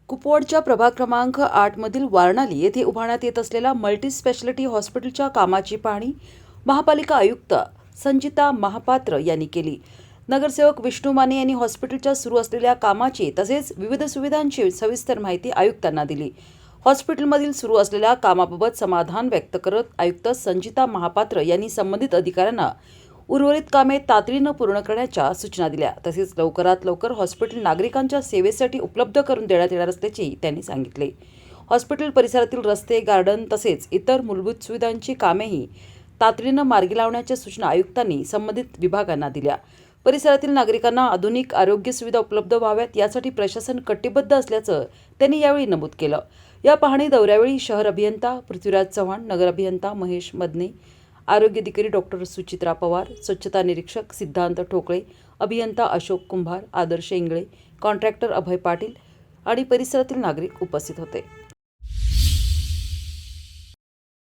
कुपवाडच्या प्रभाग क्रमांक 8 मधील वारणाली येथे उभारण्यात येत असलेल्या मल्टी स्पेशालिटी हॉस्पिटलच्या कामाची पाहणी महापालिका आयुक्त संजिता महापात्र यांनी केली। नगरसेवक विष्णू माने यांनी हॉस्पिटलच्या सुरू असलेल्या कामाची तसेच विविध सुविधांची सविस्तर माहिती आयुक्तांना दिली। हॉस्पिटलमधील सुरू असलेल्या कामाबाबत समाधान व्यक्त करत आयुक्त संजिता महापात्र यांनी संबंधित अधिकाऱ्यांना उर्वरित कामे तातडीने पूर्ण करण्याच्या सूचना दिल्या। तसेच लवकरात लवकर हॉस्पिटल नागरिकांच्या सेवेसाठी उपलब्ध करून देण्यात येणार असल्याचे त्यांनी सांगितले। हॉस्पिटल परिसरातील रस्ते, गार्डन तसेच इतर मूलभूत सुविधांची कामेही तातडीने मार्गी लावण्याच्या सूचना आयुक्तांनी संबंधित विभागांना दिल्या। परिसरातील नागरिकांना आधुनिक आरोग्य सुविधा उपलब्ध व्हाव्यात यासाठी प्रशासन कटिबद्ध असल्याचं त्यांनी यावेळी नमूद केलं। या पाहणी दौऱ्यावेळी शहर अभियंता पृथ्वीराज चव्हाण, नगर अभियंता महेश मदने, आरोग्य अधिकारी डॉक्टर सुचित्रा पवार, स्वच्छता निरीक्षक सिद्धांत ठोकळे, अभियंता अशोक कुंभार, आदर्श इंगळे, कॉन्ट्रॅक्टर अभय पाटील आणि परिसरातील नागरिक उपस्थित होते।